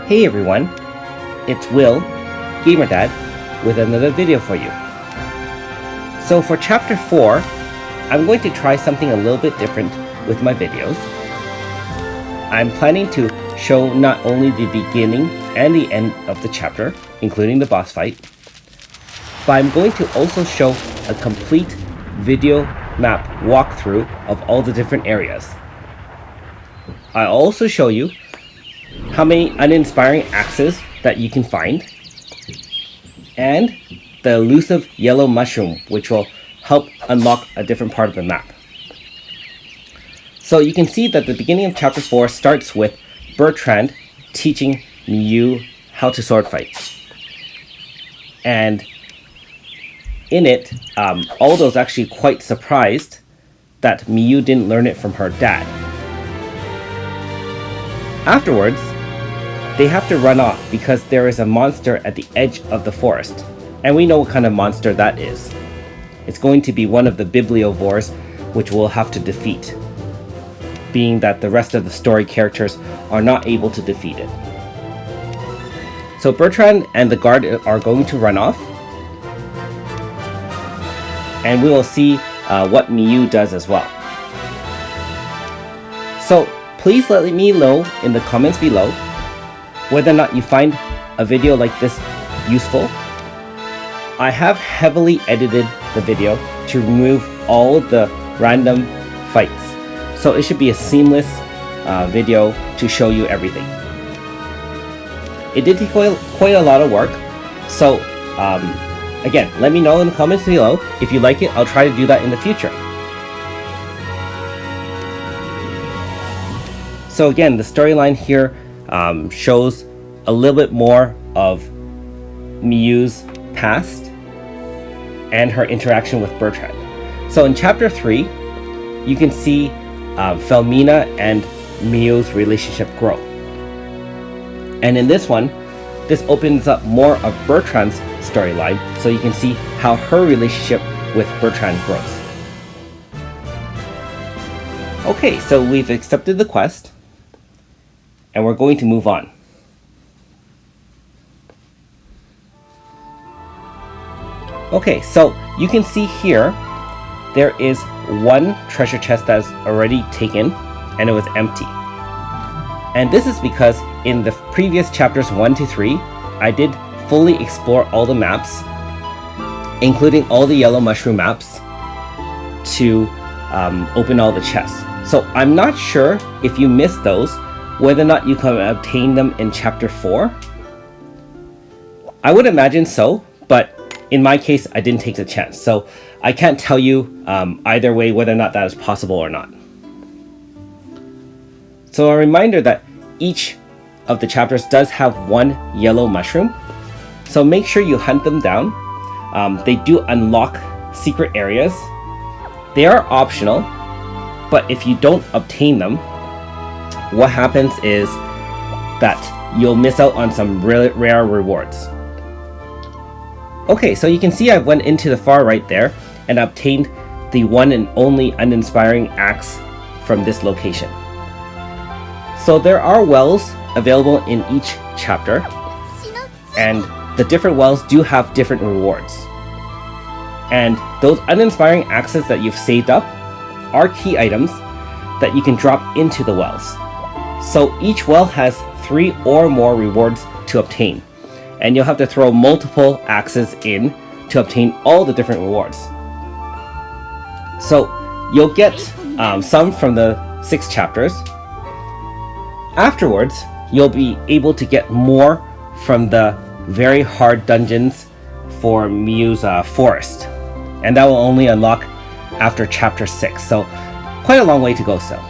Hey everyone, it's Will, GamerDad, with another video for you. So for Chapter 4, I'm going to try something a little bit different with my videos. I'm planning to show not only the beginning and the end of the chapter, including the boss fight, but I'm going to also show a complete video map walkthrough of all the different areas. I'll also show you how many uninspiring axes that you can find, and the elusive yellow mushroom, which will help unlock a different part of the map. So you can see that the beginning of Chapter 4 starts with Bertrand teaching Miyu how to sword fight. And in it, Aldo's actually quite surprised that Miyu didn't learn it from her dad. Afterwards, they have to run off because there is a monster at the edge of the forest, and we know what kind of monster that is. It's going to be one of the bibliovores, which we'll have to defeat, being that the rest of the story characters are not able to defeat it. So Bertrand and the guard are going to run off, and we will see what Miyu does as well. So please let me know in the comments below whether or not you find a video like this useful. I have heavily edited the video to remove all the random fights, so it should be a seamless video to show you everything. It did take quite a lot of work, so again, let me know in the comments below. If you like it, I'll try to do that in the future. So again, the storyline here shows a little bit more of Miyu's past and her interaction with Bertrand. So in Chapter 3, you can see Felmina and Miyu's relationship grow. And in this one, this opens up more of Bertrand's storyline, so you can see how her relationship with Bertrand grows. Okay, so we've accepted the quest, and we're going to move on. Okay, so you can see here, there is one treasure chest that's already taken, and it was empty. And this is because in the previous chapters 1 to 3, I did fully explore all the maps, including all the yellow mushroom maps, to open all the chests. So I'm not sure if you missed those, whether or not you can obtain them in Chapter 4. I would imagine so, but in my case, I didn't take the chance. So I can't tell you either way whether or not that is possible or not. So a reminder that each of the chapters does have one yellow mushroom. So make sure you hunt them down. They do unlock secret areas. They are optional, but if you don't obtain them, what happens is that you'll miss out on some really rare rewards. Okay, so you can see I went into the far right there and obtained the one and only uninspiring axe from this location. So there are wells available in each chapter, and the different wells do have different rewards. And those uninspiring axes that you've saved up are key items that you can drop into the wells. So each well has 3 or more rewards to obtain, and you'll have to throw multiple axes in to obtain all the different rewards. So you'll get some from the 6 chapters. Afterwards, you'll be able to get more from the very hard dungeons for Miyu's forest, and that will only unlock after Chapter 6, so quite a long way to go still.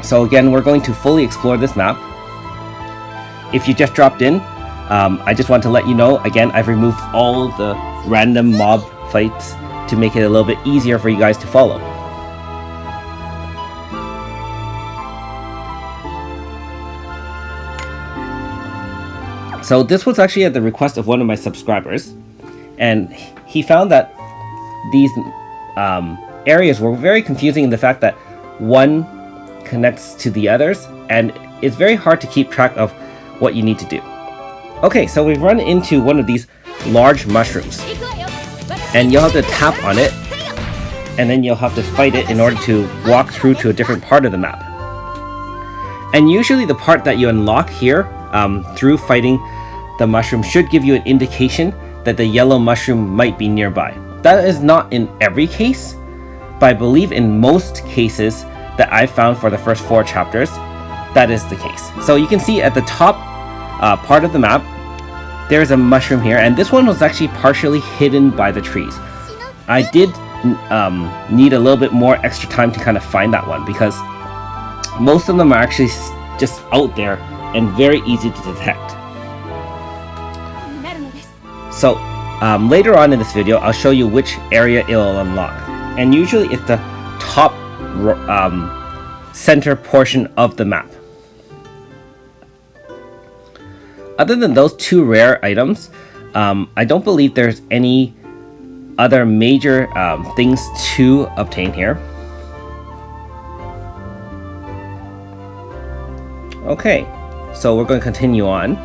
So again, we're going to fully explore this map. If you just dropped in, I just want to let you know, again, I've removed all the random mob fights to make it a little bit easier for you guys to follow. So this was actually at the request of one of my subscribers, and he found that these areas were very confusing in the fact that one connects to the others, and it's very hard to keep track of what you need to do. Okay, so we've run into one of these large mushrooms, and you'll have to tap on it, and then you'll have to fight it in order to walk through to a different part of the map. And usually the part that you unlock here through fighting the mushroom should give you an indication that the yellow mushroom might be nearby. That is not in every case, but I believe in most cases that I've found for the first 4 chapters, that is the case. So you can see at the top part of the map, there's a mushroom here, and this one was actually partially hidden by the trees. I did need a little bit more extra time to kind of find that one, because most of them are actually just out there and very easy to detect. So later on in this video, I'll show you which area it'll unlock, and usually it's the top center portion of the map. Other than those 2 rare items, I don't believe there's any other major things to obtain here. Okay, so we're going to continue on.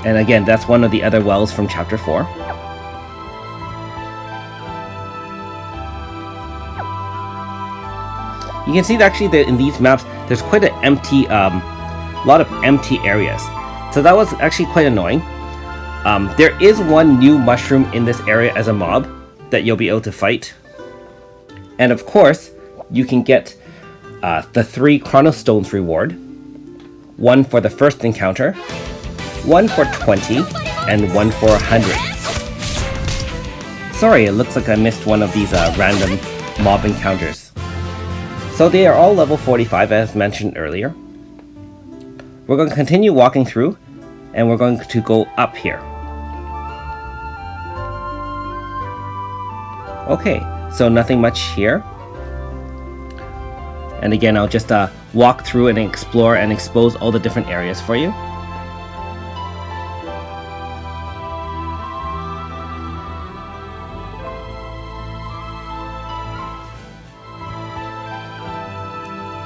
And again, that's one of the other wells from chapter 4. You can see that actually that in these maps, there's quite an empty, lot of empty areas. So that was actually quite annoying. There is one new mushroom in this area as a mob that you'll be able to fight. And of course, you can get the 3 Chronostones reward. 1 for the first encounter, 1 for 20, and 1 for 100. Sorry, it looks like I missed one of these random mob encounters. So they are all level 45 as mentioned earlier. We're going to continue walking through, and we're going to go up here. Okay, so nothing much here. And again, I'll just walk through and explore and expose all the different areas for you.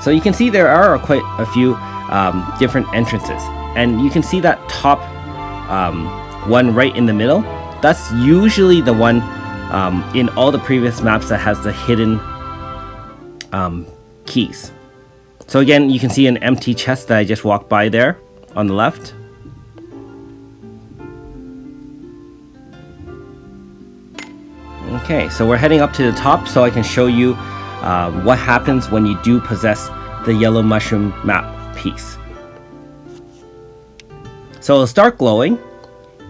So you can see there are quite a few different entrances, and you can see that top one right in the middle. That's usually the one in all the previous maps that has the hidden keys. So again, you can see an empty chest that I just walked by there on the left. Okay, so we're heading up to the top so I can show you what happens when you do possess the yellow mushroom map piece. So it'll start glowing,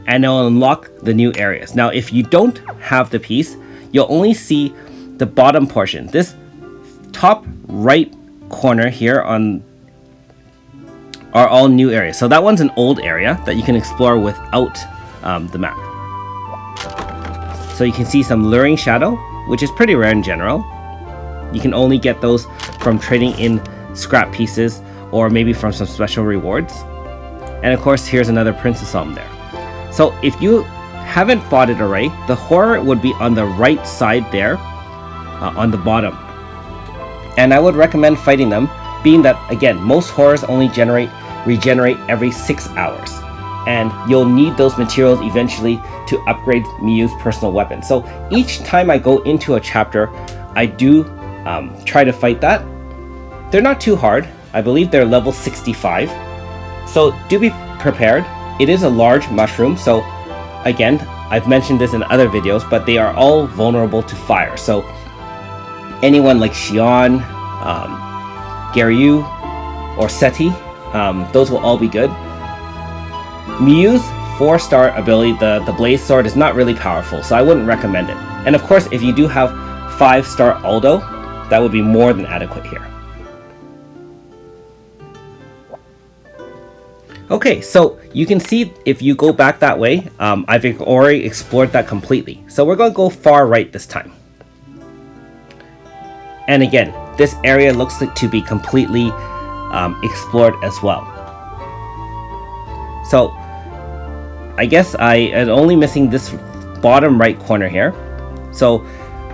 and it'll unlock the new areas. Now, if you don't have the piece, you'll only see the bottom portion. This top right corner here are all new areas. So that one's an old area that you can explore without the map. So you can see some luring shadow, which is pretty rare in general. You can only get those from trading in scrap pieces or maybe from some special rewards. And of course, here's another Princess Alm there. So if you haven't fought it already, the horror would be on the right side there, on the bottom. And I would recommend fighting them, being that, again, most horrors only regenerate every 6 hours. And you'll need those materials eventually to upgrade Miyu's personal weapon. So each time I go into a chapter, I do try to fight that. They're not too hard. I believe they're level 65. So do be prepared. It is a large mushroom, so again, I've mentioned this in other videos, but they are all vulnerable to fire. So anyone like Xion, Garyu, or Seti, those will all be good. Miyu's 4-star ability, the Blaze Sword, is not really powerful, so I wouldn't recommend it. And of course, if you do have 5-star Aldo, that would be more than adequate here. Okay, so you can see if you go back that way, I've already explored that completely. So we're going to go far right this time. And again, this area looks like to be completely explored as well. So I guess I am only missing this bottom right corner here. So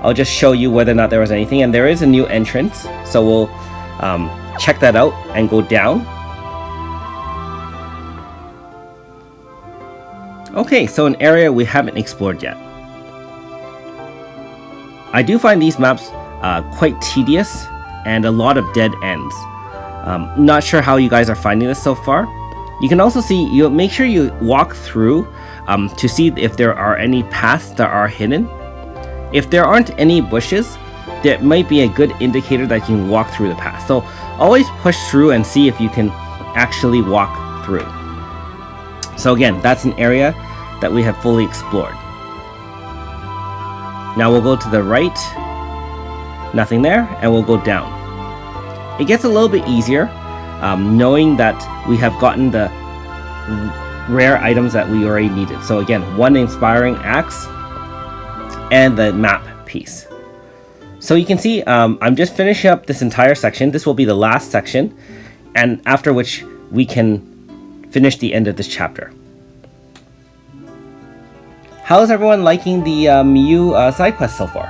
I'll just show you whether or not there was anything. And there is a new entrance, so we'll check that out and go down. Okay, so an area we haven't explored yet. I do find these maps quite tedious and a lot of dead ends. Not sure how you guys are finding this so far. You can also see, you make sure you walk through to see if there are any paths that are hidden. If there aren't any bushes, that might be a good indicator that you can walk through the path. So always push through and see if you can actually walk through. So again, that's an area that we have fully explored. Now we'll go to the right, nothing there, and we'll go down. It gets a little bit easier knowing that we have gotten the rare items that we already needed. So again, one inspiring axe and the map piece. So you can see I'm just finishing up this entire section. This will be the last section, and after which we can finish the end of this chapter. How is everyone liking the Miyu side quest so far?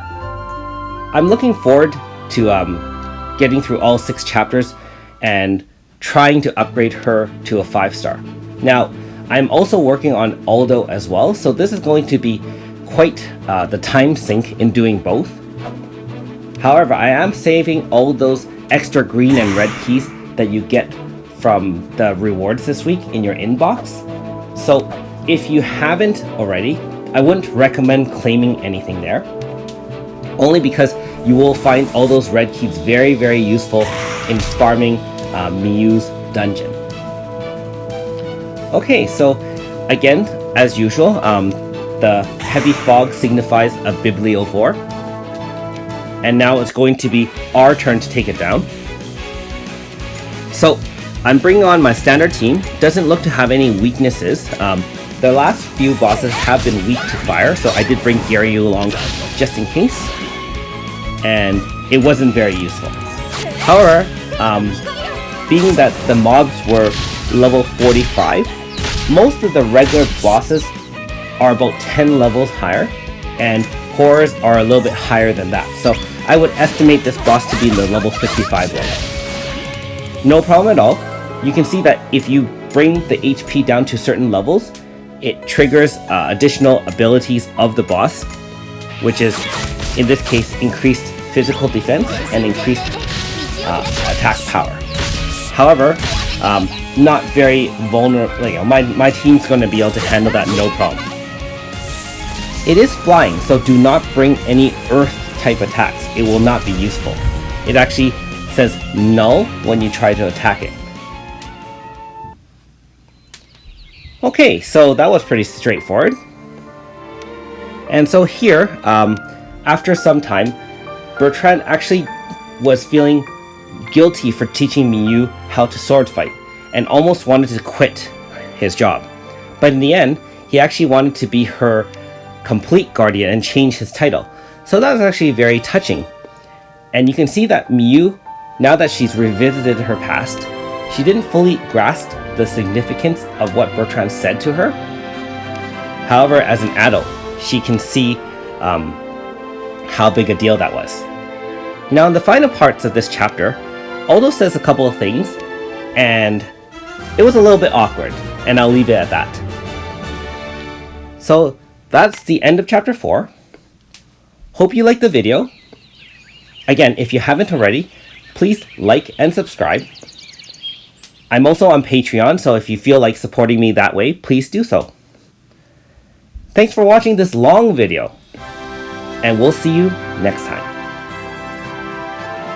I'm looking forward to getting through all 6 chapters and trying to upgrade her to a 5-star. Now, I'm also working on Aldo as well, so this is going to be quite the time sink in doing both. However, I am saving all those extra green and red keys that you get from the rewards this week in your inbox. So if you haven't already, I wouldn't recommend claiming anything there, only because you will find all those red keys very, very useful in farming Miyu's dungeon. Okay, so again, as usual, the heavy fog signifies a bibliovore, and now it's going to be our turn to take it down. So I'm bringing on my standard team. Doesn't look to have any weaknesses. The last few bosses have been weak to fire, so I did bring Gary along just in case, and it wasn't very useful. However, being that the mobs were level 45, most of the regular bosses are about 10 levels higher, and horrors are a little bit higher than that. So I would estimate this boss to be the level 55 level. No problem at all. You can see that if you bring the HP down to certain levels, it triggers additional abilities of the boss, which is, in this case, increased physical defense and increased attack power. However, not very vulnerable. You know, my team's going to be able to handle that no problem. It is flying, so do not bring any earth type attacks. It will not be useful. It actually says null when you try to attack it. Okay, so that was pretty straightforward. And so here, after some time, Bertrand actually was feeling guilty for teaching Miyu how to sword fight and almost wanted to quit his job. But in the end, he actually wanted to be her complete guardian and change his title. So that was actually very touching. And you can see that Miyu, now that she's revisited her past, she didn't fully grasp the significance of what Bertrand said to her. However, as an adult, she can see how big a deal that was. Now, in the final parts of this chapter, Aldo says a couple of things, and it was a little bit awkward, and I'll leave it at that. So that's the end of chapter 4. Hope you liked the video. Again, if you haven't already, please like and subscribe. I'm also on Patreon, so if you feel like supporting me that way, please do so. Thanks for watching this long video, and we'll see you next time.